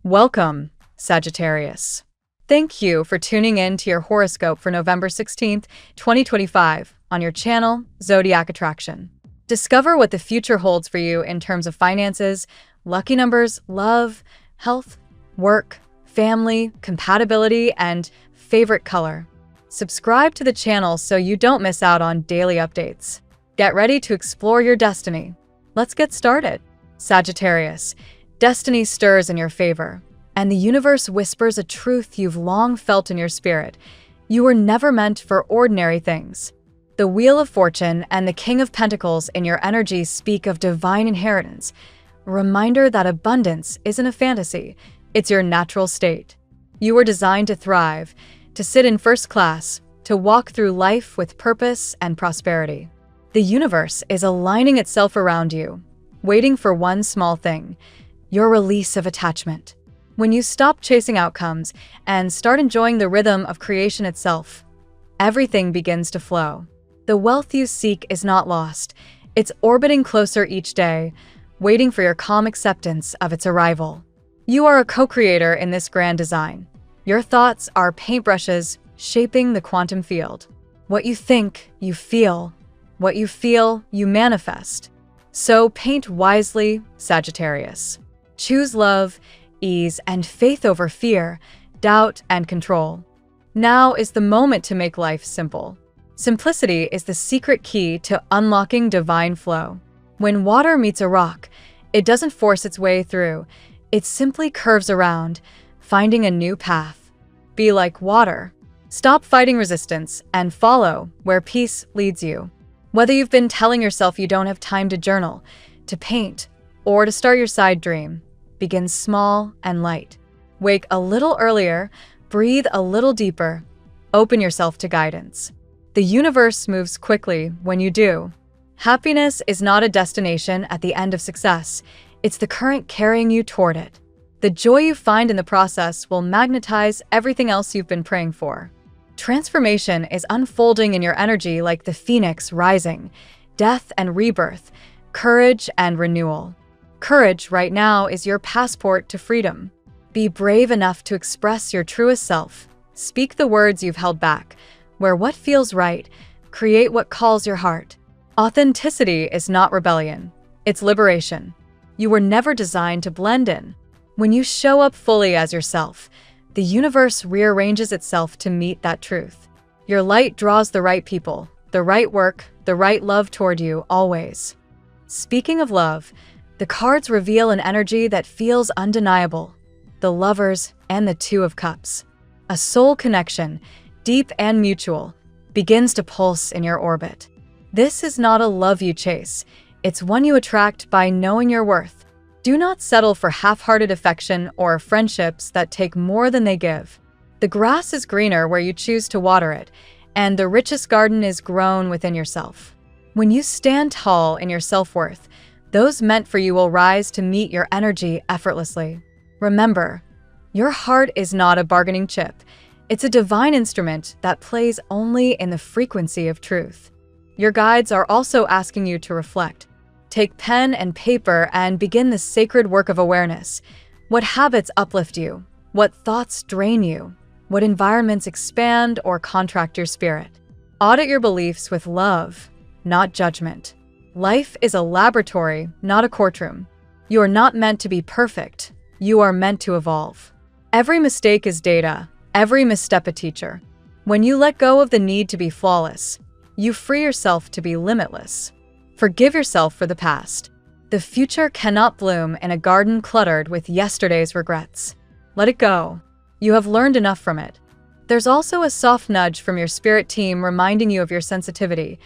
Welcome, Sagittarius. Thank you for tuning in to your horoscope for November 16th, 2025 on your channel, Zodiac Attraction. Discover what the future holds for you in terms of finances, lucky numbers, love, health, work, family, compatibility, and favorite color. Subscribe to the channel so you don't miss out on daily updates. Get ready to explore your destiny. Let's get started. Sagittarius, destiny stirs in your favor, and the universe whispers a truth you've long felt in your spirit. You were never meant for ordinary things. The Wheel of Fortune and the King of Pentacles in your energy speak of divine inheritance, a reminder that abundance isn't a fantasy, it's your natural state. You were designed to thrive, to sit in first class, to walk through life with purpose and prosperity. The universe is aligning itself around you, waiting for one small thing: your release of attachment. When you stop chasing outcomes and start enjoying the rhythm of creation itself, everything begins to flow. The wealth you seek is not lost. It's orbiting closer each day, waiting for your calm acceptance of its arrival. You are a co-creator in this grand design. Your thoughts are paintbrushes shaping the quantum field. What you think, you feel. What you feel, you manifest. So paint wisely, Sagittarius. Choose love, ease, and faith over fear, doubt, and control. Now is the moment to make life simple. Simplicity is the secret key to unlocking divine flow. When water meets a rock, it doesn't force its way through. It simply curves around, finding a new path. Be like water. Stop fighting resistance and follow where peace leads you. Whether you've been telling yourself you don't have time to journal, to paint, or to start your side dream, begin small and light. Wake a little earlier, breathe a little deeper, open yourself to guidance. The universe moves quickly when you do. Happiness is not a destination at the end of success, it's the current carrying you toward it. The joy you find in the process will magnetize everything else you've been praying for. Transformation is unfolding in your energy like the phoenix rising, death and rebirth, courage and renewal. Courage right now is your passport to freedom. Be brave enough to express your truest self. Speak the words you've held back. Wear what feels right. Create what calls your heart. Authenticity is not rebellion. It's liberation. You were never designed to blend in. When you show up fully as yourself, the universe rearranges itself to meet that truth. Your light draws the right people, the right work, the right love toward you always. Speaking of love, the cards reveal an energy that feels undeniable. The Lovers and the Two of Cups. A soul connection, deep and mutual, begins to pulse in your orbit. This is not a love you chase. It's one you attract by knowing your worth. Do not settle for half-hearted affection or friendships that take more than they give. The grass is greener where you choose to water it, and the richest garden is grown within yourself. When you stand tall in your self-worth, those meant for you will rise to meet your energy effortlessly. Remember, your heart is not a bargaining chip. It's a divine instrument that plays only in the frequency of truth. Your guides are also asking you to reflect. Take pen and paper and begin the sacred work of awareness. What habits uplift you? What thoughts drain you? What environments expand or contract your spirit? Audit your beliefs with love, not judgment. Life is a laboratory, not a courtroom. You are not meant to be perfect. You are meant to evolve. Every mistake is data, every misstep a teacher. When you let go of the need to be flawless, you free yourself to be limitless. Forgive yourself for the past. The future cannot bloom in a garden cluttered with yesterday's regrets. Let it go. You have learned enough from it. There's also a soft nudge from your spirit team reminding you of your sensitivity.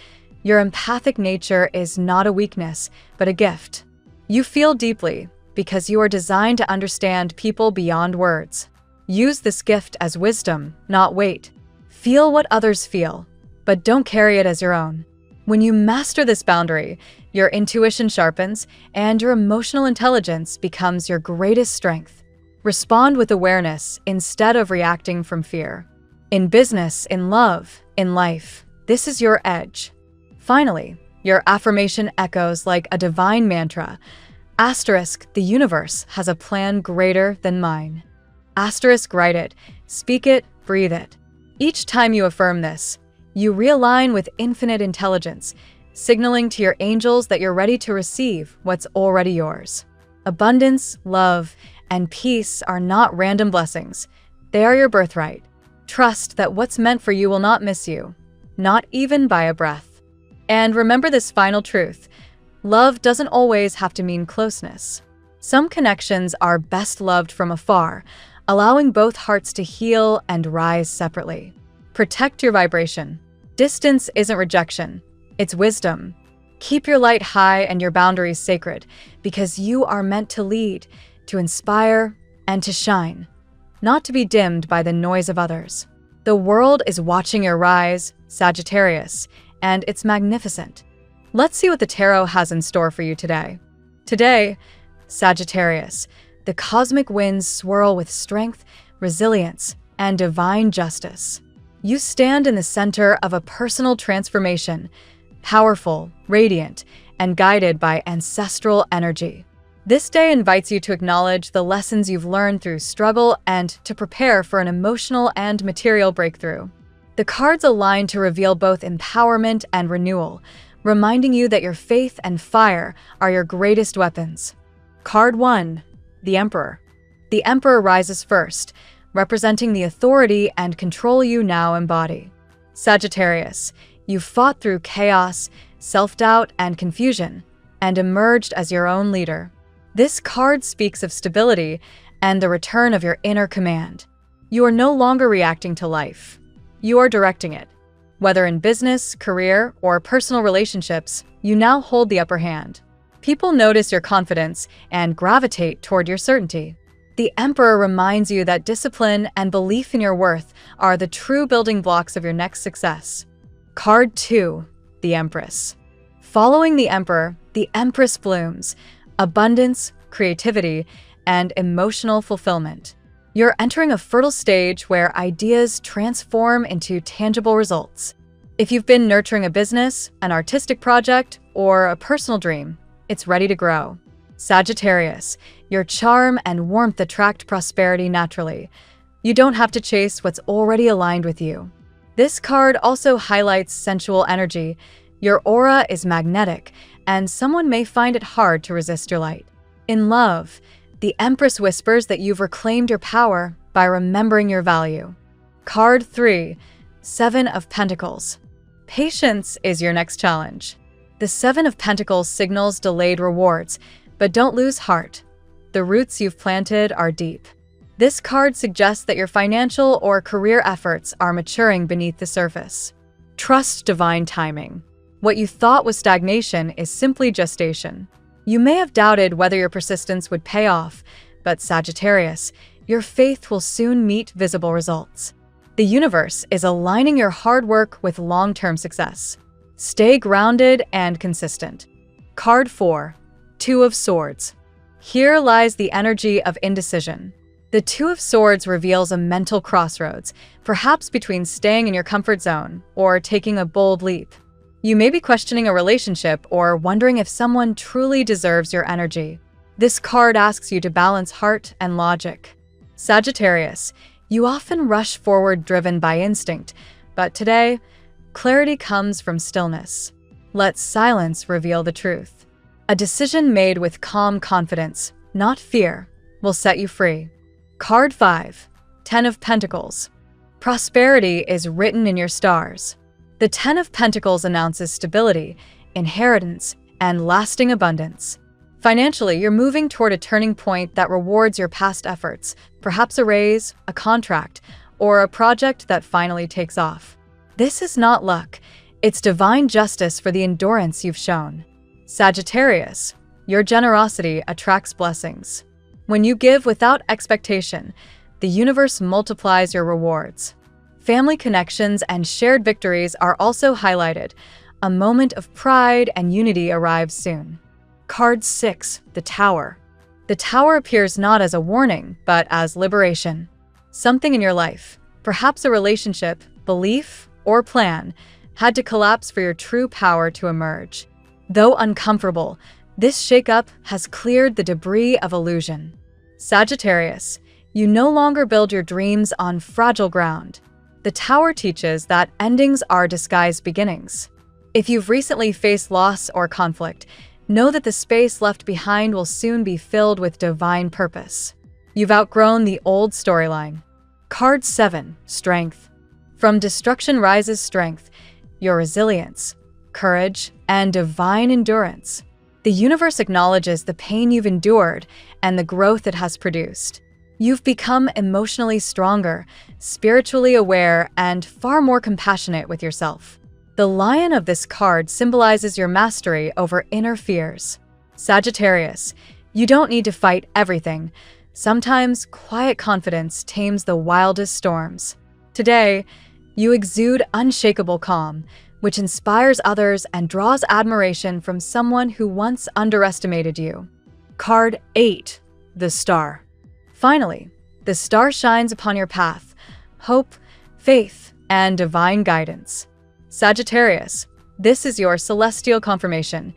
Your empathic nature is not a weakness, but a gift. You feel deeply because you are designed to understand people beyond words. Use this gift as wisdom, not weight. Feel what others feel, but don't carry it as your own. When you master this boundary, your intuition sharpens and your emotional intelligence becomes your greatest strength. Respond with awareness instead of reacting from fear. In business, in love, in life, this is your edge. Finally, your affirmation echoes like a divine mantra. Asterisk, the universe has a plan greater than mine. Asterisk, write it, speak it, breathe it. Each time you affirm this, you realign with infinite intelligence, signaling to your angels that you're ready to receive what's already yours. Abundance, love, and peace are not random blessings. They are your birthright. Trust that what's meant for you will not miss you, not even by a breath. And remember this final truth: love doesn't always have to mean closeness. Some connections are best loved from afar, allowing both hearts to heal and rise separately. Protect your vibration. Distance isn't rejection, it's wisdom. Keep your light high and your boundaries sacred, because you are meant to lead, to inspire, and to shine, not to be dimmed by the noise of others. The world is watching your rise, Sagittarius, and it's magnificent. Let's see what the tarot has in store for you today. Today, Sagittarius, the cosmic winds swirl with strength, resilience, and divine justice. You stand in the center of a personal transformation, powerful, radiant, and guided by ancestral energy. This day invites you to acknowledge the lessons you've learned through struggle and to prepare for an emotional and material breakthrough. The cards align to reveal both empowerment and renewal, reminding you that your faith and fire are your greatest weapons. Card 1, the Emperor. The Emperor rises first, representing the authority and control you now embody. Sagittarius, you fought through chaos, self-doubt, and confusion, and emerged as your own leader. This card speaks of stability and the return of your inner command. You are no longer reacting to life. You are directing it. Whether in business, career, or personal relationships, you now hold the upper hand. People notice your confidence and gravitate toward your certainty. The Emperor reminds you that discipline and belief in your worth are the true building blocks of your next success. Card 2, the Empress. Following the Emperor, the Empress blooms, abundance, creativity, and emotional fulfillment. You're entering a fertile stage where ideas transform into tangible results. If you've been nurturing a business, an artistic project, or a personal dream, it's ready to grow. Sagittarius, your charm and warmth attract prosperity naturally. You don't have to chase what's already aligned with you. This card also highlights sensual energy. Your aura is magnetic, and someone may find it hard to resist your light. In love, the Empress whispers that you've reclaimed your power by remembering your value. Card 3, Seven of Pentacles. Patience is your next challenge. The Seven of Pentacles signals delayed rewards, but don't lose heart. The roots you've planted are deep. This card suggests that your financial or career efforts are maturing beneath the surface. Trust divine timing. What you thought was stagnation is simply gestation. You may have doubted whether your persistence would pay off, but Sagittarius, your faith will soon meet visible results. The universe is aligning your hard work with long-term success. Stay grounded and consistent. Card 4, Two of Swords. Here lies the energy of indecision. The Two of Swords reveals a mental crossroads, perhaps between staying in your comfort zone or taking a bold leap. You may be questioning a relationship or wondering if someone truly deserves your energy. This card asks you to balance heart and logic. Sagittarius, you often rush forward driven by instinct, but today, clarity comes from stillness. Let silence reveal the truth. A decision made with calm confidence, not fear, will set you free. Card 5, Ten of Pentacles. Prosperity is written in your stars. The Ten of Pentacles announces stability, inheritance, and lasting abundance. Financially, you're moving toward a turning point that rewards your past efforts, perhaps a raise, a contract, or a project that finally takes off. This is not luck, it's divine justice for the endurance you've shown. Sagittarius, your generosity attracts blessings. When you give without expectation, the universe multiplies your rewards. Family connections and shared victories are also highlighted. A moment of pride and unity arrives soon. Card 6, the Tower. The Tower appears not as a warning, but as liberation. Something in your life, perhaps a relationship, belief, or plan, had to collapse for your true power to emerge. Though uncomfortable, This shakeup has cleared the debris of illusion. Sagittarius, you no longer build your dreams on fragile ground. The Tower teaches that endings are disguised beginnings. If you've recently faced loss or conflict, know that the space left behind will soon be filled with divine purpose. You've outgrown the old storyline. Card 7, Strength. From destruction rises strength, your resilience, courage, and divine endurance. The universe acknowledges the pain you've endured and the growth it has produced. You've become emotionally stronger, spiritually aware, and far more compassionate with yourself. The lion of this card symbolizes your mastery over inner fears. Sagittarius, you don't need to fight everything. Sometimes quiet confidence tames the wildest storms. Today, you exude unshakable calm, which inspires others and draws admiration from someone who once underestimated you. Card 8, the Star. Finally, the star shines upon your path, hope, faith, and divine guidance. Sagittarius, this is your celestial confirmation.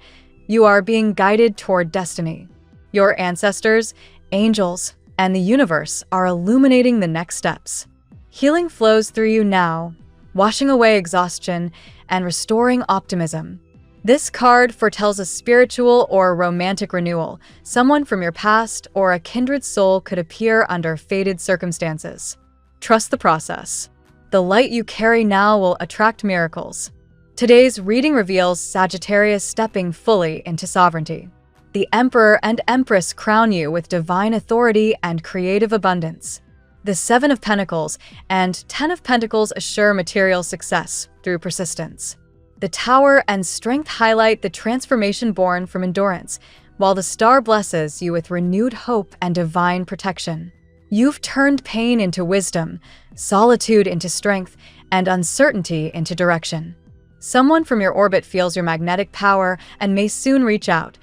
You are being guided toward destiny. Your ancestors, angels, and the universe are illuminating the next steps. Healing flows through you now, washing away exhaustion and restoring optimism. This card foretells a spiritual or romantic renewal. Someone from your past or a kindred soul could appear under fated circumstances. Trust the process. The light you carry now will attract miracles. Today's reading reveals Sagittarius stepping fully into sovereignty. The Emperor and Empress crown you with divine authority and creative abundance. The 7 of Pentacles and 10 of Pentacles assure material success through persistence. The Tower and Strength highlight the transformation born from endurance, while the Star blesses you with renewed hope and divine protection. You've turned pain into wisdom, solitude into strength, and uncertainty into direction. Someone from your orbit feels your magnetic power and may soon reach out,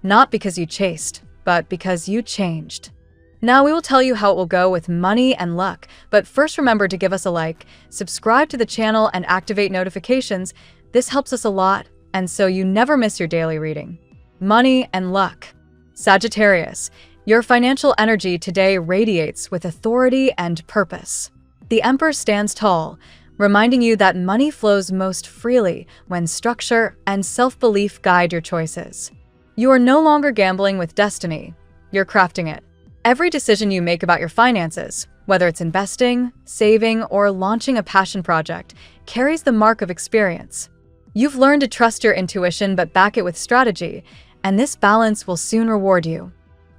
not because you chased, but because you changed. Now we will tell you how it will go with money and luck, but first remember to give us a like, subscribe to the channel, and activate notifications. This helps us a lot, and so you never miss your daily reading. Money and luck. Sagittarius, your financial energy today radiates with authority and purpose. The Emperor stands tall, reminding you that money flows most freely when structure and self-belief guide your choices. You are no longer gambling with destiny, you're crafting it. Every decision you make about your finances, whether it's investing, saving, or launching a passion project, carries the mark of experience. You've learned to trust your intuition but back it with strategy, and this balance will soon reward you.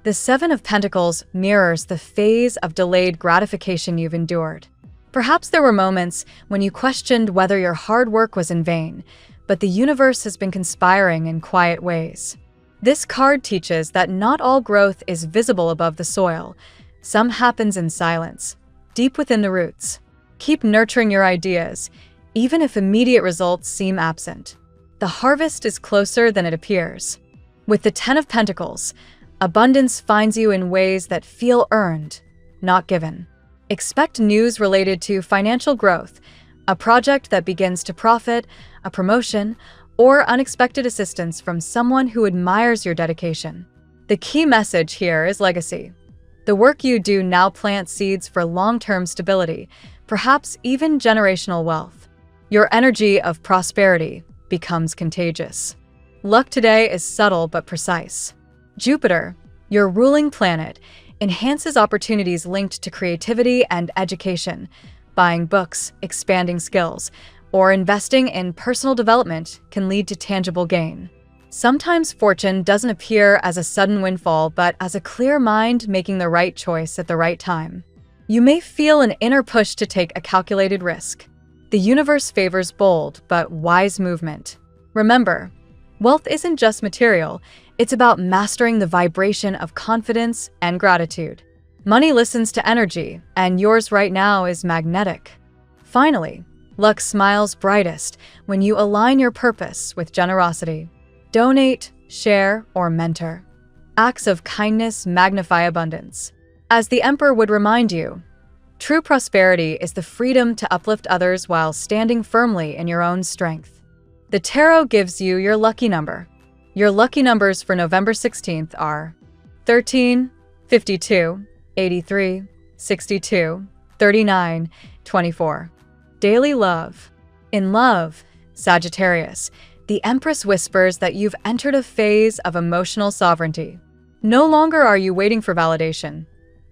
The 7 of Pentacles mirrors the phase of delayed gratification you've endured. Perhaps there were moments when you questioned whether your hard work was in vain, but the universe has been conspiring in quiet ways. This card teaches that not all growth is visible above the soil. Some happens in silence, deep within the roots. Keep nurturing your ideas, even if immediate results seem absent. The harvest is closer than it appears. With the 10 of Pentacles, abundance finds you in ways that feel earned, not given. Expect news related to financial growth, a project that begins to profit, a promotion, or unexpected assistance from someone who admires your dedication. The key message here is legacy. The work you do now plants seeds for long-term stability, perhaps even generational wealth. Your energy of prosperity becomes contagious. Luck today is subtle but precise. Jupiter, your ruling planet, enhances opportunities linked to creativity and education. Buying books, expanding skills, or investing in personal development can lead to tangible gain. Sometimes fortune doesn't appear as a sudden windfall, but as a clear mind making the right choice at the right time. You may feel an inner push to take a calculated risk. The universe favors bold but wise movement. Remember, wealth isn't just material, it's about mastering the vibration of confidence and gratitude. Money listens to energy, and yours right now is magnetic. Finally, luck smiles brightest when you align your purpose with generosity. Donate, share, or mentor. Acts of kindness magnify abundance. As the Emperor would remind you, true prosperity is the freedom to uplift others while standing firmly in your own strength. The Tarot gives you your lucky number, Your lucky numbers for November 16th are 13, 52, 83, 62, 39, 24. Daily love. In love, Sagittarius, the Empress whispers that you've entered a phase of emotional sovereignty. No longer are you waiting for validation.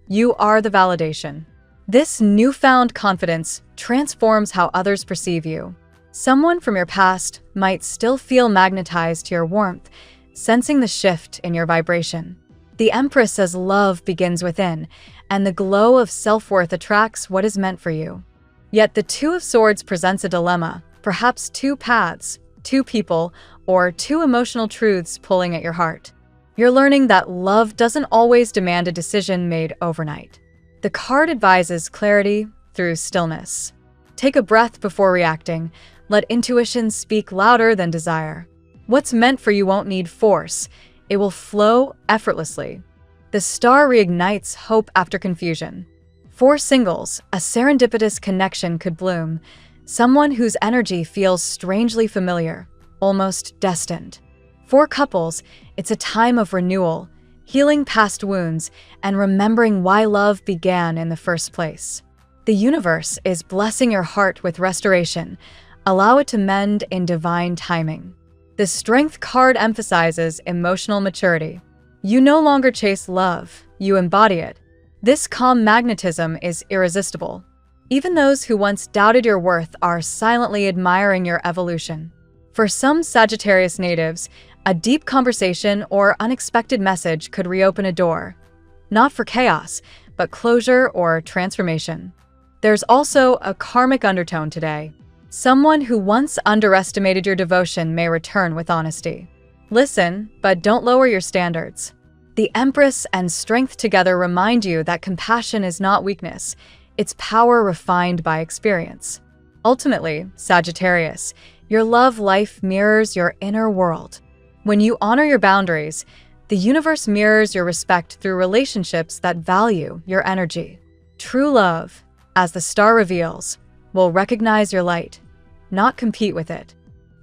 You are the validation. This newfound confidence transforms how others perceive you. Someone from your past might still feel magnetized to your warmth, sensing the shift in your vibration. The Empress says love begins within, and the glow of self-worth attracts what is meant for you. Yet the Two of Swords presents a dilemma, perhaps two paths, two people, or two emotional truths pulling at your heart. You're learning that love doesn't always demand a decision made overnight. The card advises clarity through stillness. Take a breath before reacting. Let intuition speak louder than desire. What's meant for you won't need force. It will flow effortlessly. The star reignites hope after confusion. For singles, a serendipitous connection could bloom. Someone whose energy feels strangely familiar, almost destined. For couples, it's a time of renewal, healing past wounds, and remembering why love began in the first place. The universe is blessing your heart with restoration. Allow it to mend in divine timing. The Strength card emphasizes emotional maturity. You no longer chase love, you embody it. This calm magnetism is irresistible. Even those who once doubted your worth are silently admiring your evolution. For some Sagittarius natives, a deep conversation or unexpected message could reopen a door. Not for chaos, but closure or transformation. There's also a karmic undertone today. Someone who once underestimated your devotion may return with honesty. Listen, but don't lower your standards. The Empress and Strength together remind you that compassion is not weakness, it's power refined by experience. Ultimately, Sagittarius, your love life mirrors your inner world. When you honor your boundaries, the universe mirrors your respect through relationships that value your energy. True love, as the star reveals, will recognize your light, not compete with it.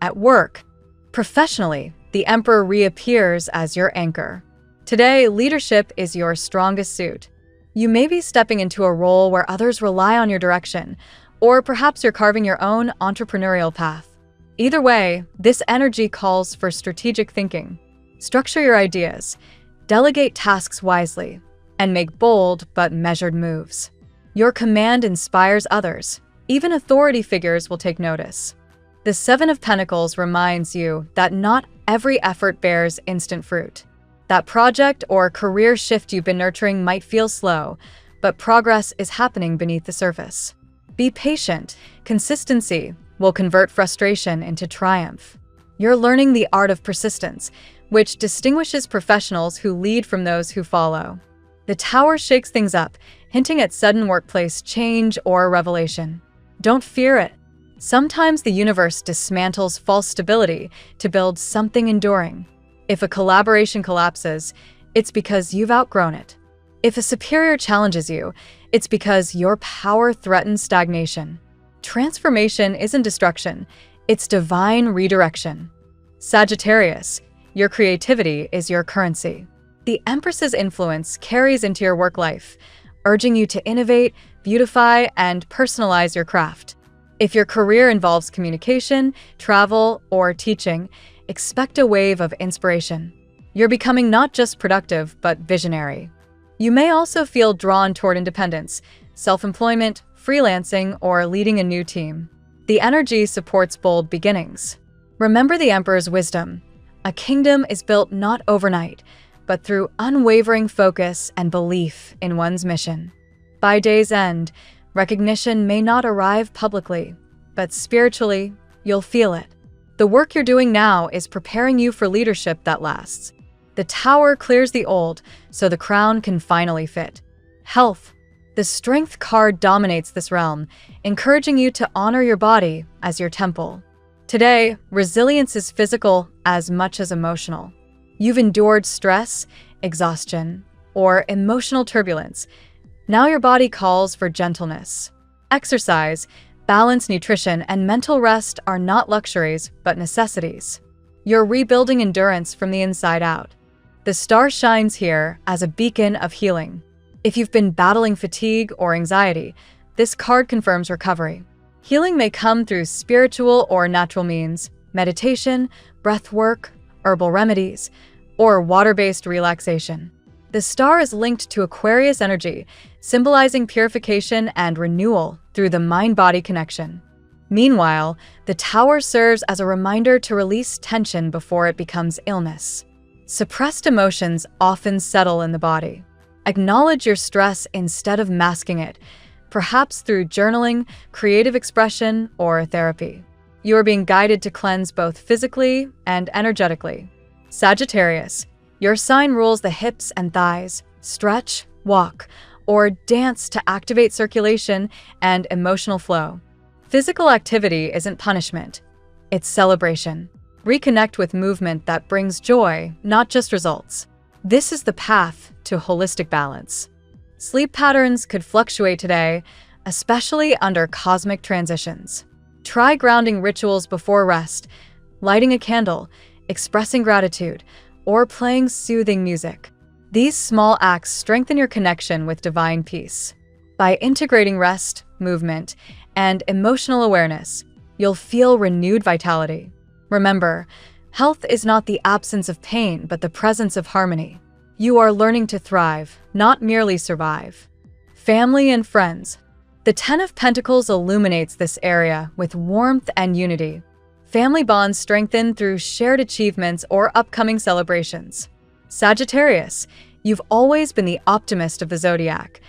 At work, professionally, the Emperor reappears as your anchor. Today, leadership is your strongest suit. You may be stepping into a role where others rely on your direction, or perhaps you're carving your own entrepreneurial path. Either way, this energy calls for strategic thinking. Structure your ideas, delegate tasks wisely, and make bold but measured moves. Your command inspires others. Even authority figures will take notice. The Seven of Pentacles reminds you that not every effort bears instant fruit. That project or career shift you've been nurturing might feel slow, but progress is happening beneath the surface. Be patient. Consistency will convert frustration into triumph. You're learning the art of persistence, which distinguishes professionals who lead from those who follow. The Tower shakes things up, hinting at sudden workplace change or revelation. Don't fear it. Sometimes the universe dismantles false stability to build something enduring. If a collaboration collapses, it's because you've outgrown it. If a superior challenges you, it's because your power threatens stagnation. Transformation isn't destruction, it's divine redirection. Sagittarius, your creativity is your currency. The Empress's influence carries into your work life, urging you to innovate, beautify, and personalize your craft. If your career involves communication, travel, or teaching, expect a wave of inspiration. You're becoming not just productive, but visionary. You may also feel drawn toward independence, self-employment, freelancing, or leading a new team. The energy supports bold beginnings. Remember the Emperor's wisdom. A kingdom is built not overnight, but through unwavering focus and belief in one's mission. By day's end, recognition may not arrive publicly, but spiritually, you'll feel it. The work you're doing now is preparing you for leadership that lasts. The Tower clears the old, so the crown can finally fit. Health. The Strength card dominates this realm, encouraging you to honor your body as your temple. Today, resilience is physical as much as emotional. You've endured stress, exhaustion, or emotional turbulence. Now your body calls for gentleness. Exercise, balanced nutrition, and mental rest are not luxuries, but necessities. You're rebuilding endurance from the inside out. The star shines here as a beacon of healing. If you've been battling fatigue or anxiety, this card confirms recovery. Healing may come through spiritual or natural means, meditation, breath work, herbal remedies, or water-based relaxation. The star is linked to Aquarius energy, symbolizing purification and renewal through the mind-body connection. Meanwhile, the tower serves as a reminder to release tension before it becomes illness. Suppressed emotions often settle in the body. Acknowledge your stress instead of masking it, perhaps through journaling, creative expression, or therapy. You are being guided to cleanse both physically and energetically. Sagittarius, your sign rules the hips and thighs. Stretch, walk, or dance to activate circulation and emotional flow. Physical activity isn't punishment, it's celebration. Reconnect with movement that brings joy, not just results. This is the path to holistic balance. Sleep patterns could fluctuate today, especially under cosmic transitions. Try grounding rituals before rest, lighting a candle, expressing gratitude, or playing soothing music. These small acts strengthen your connection with divine peace. By integrating rest, movement, and emotional awareness, you'll feel renewed vitality. Remember, health is not the absence of pain, but the presence of harmony. You are learning to thrive, not merely survive. Family and friends. The Ten of Pentacles illuminates this area with warmth and unity. Family bonds strengthen through shared achievements or upcoming celebrations. Sagittarius, you've always been the optimist of the Zodiac.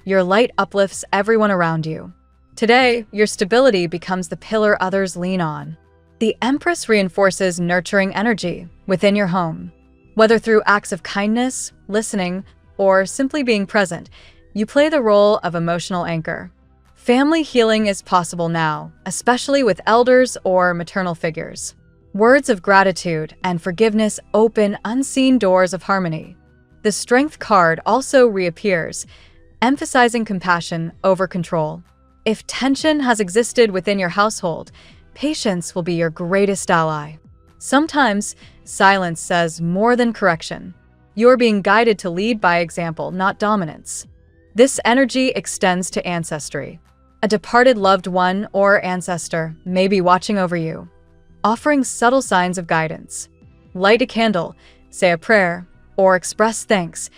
Your light uplifts everyone around you. Today, your stability becomes the pillar others lean on. The Empress reinforces nurturing energy within your home. Whether through acts of kindness, listening, or simply being present, you play the role of emotional anchor. Family healing is possible now, especially with elders or maternal figures. Words of gratitude and forgiveness open unseen doors of harmony. The Strength card also reappears, emphasizing compassion over control. If tension has existed within your household, patience will be your greatest ally. Sometimes, silence says more than correction. You're being guided to lead by example, not dominance. This energy extends to ancestry. A departed loved one or ancestor may be watching over you, offering subtle signs of guidance. Light a candle, say a prayer, or express thanks.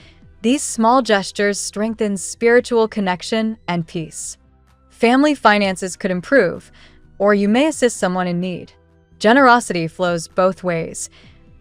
These small gestures strengthen spiritual connection and peace. Family finances could improve, or you may assist someone in need. Generosity flows both ways.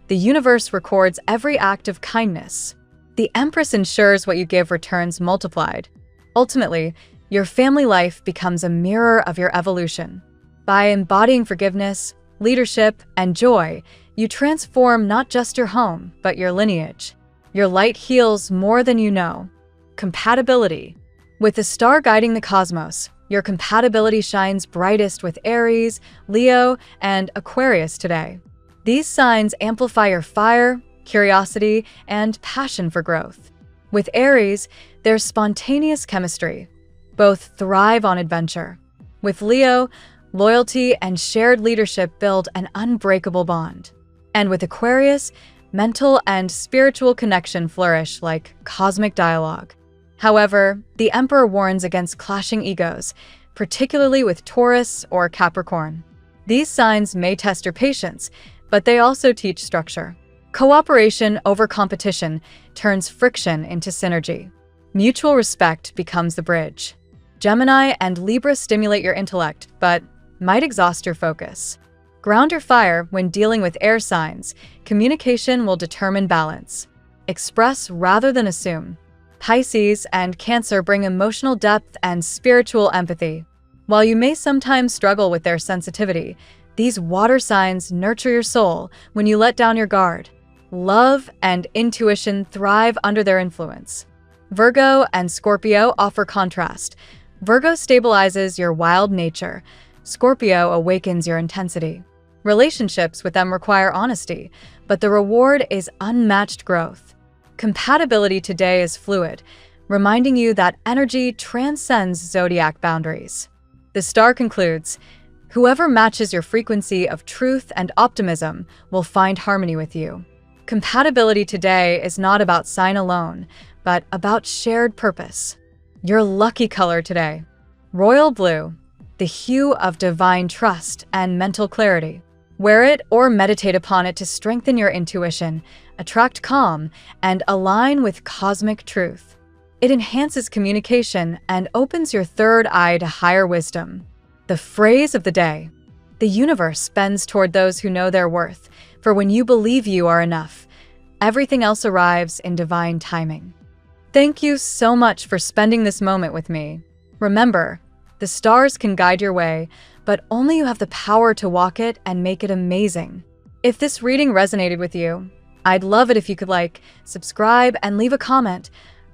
The universe records every act of kindness. The Empress ensures what you give returns multiplied. Ultimately, your family life becomes a mirror of your evolution. By embodying forgiveness, leadership, and joy, you transform not just your home, but your lineage. Your light heals more than you know. Compatibility. With the star guiding the cosmos, your compatibility shines brightest with Aries, Leo, and Aquarius today. These signs amplify your fire, curiosity, and passion for growth. With Aries, there's spontaneous chemistry. Both thrive on adventure. With Leo, loyalty and shared leadership build an unbreakable bond. And with Aquarius, mental and spiritual connection flourish like cosmic dialogue. However, the Emperor warns against clashing egos, particularly with Taurus or Capricorn. These signs may test your patience, but they also teach structure. Cooperation over competition turns friction into synergy. Mutual respect becomes the bridge. Gemini and Libra stimulate your intellect, but might exhaust your focus. Ground your fire when dealing with air signs. Communication will determine balance. Express rather than assume. Pisces and Cancer bring emotional depth and spiritual empathy. While you may sometimes struggle with their sensitivity, these water signs nurture your soul when you let down your guard. Love and intuition thrive under their influence. Virgo and Scorpio offer contrast. Virgo stabilizes your wild nature. Scorpio awakens your intensity. Relationships with them require honesty, but the reward is unmatched growth. Compatibility today is fluid, reminding you that energy transcends zodiac boundaries. The star concludes, Whoever matches your frequency of truth and optimism will find harmony with you. Compatibility today is not about sign alone, but about shared purpose. Your lucky color today: royal blue, the hue of divine trust and mental clarity. Wear it or meditate upon it to strengthen your intuition, attract calm, and align with cosmic truth. It enhances communication and opens your third eye to higher wisdom. The phrase of the day: the universe bends toward those who know their worth, for when you believe you are enough, everything else arrives in divine timing. Thank you so much for spending this moment with me. Remember, the stars can guide your way, but only you have the power to walk it and make it amazing. If this reading resonated with you, I'd love it if you could like, subscribe, and leave a comment.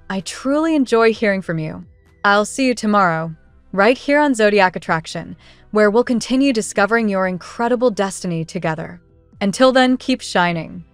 I truly enjoy hearing from you. I'll see you tomorrow, right here on Zodiac Attraction, where we'll continue discovering your incredible destiny together. Until then, keep shining.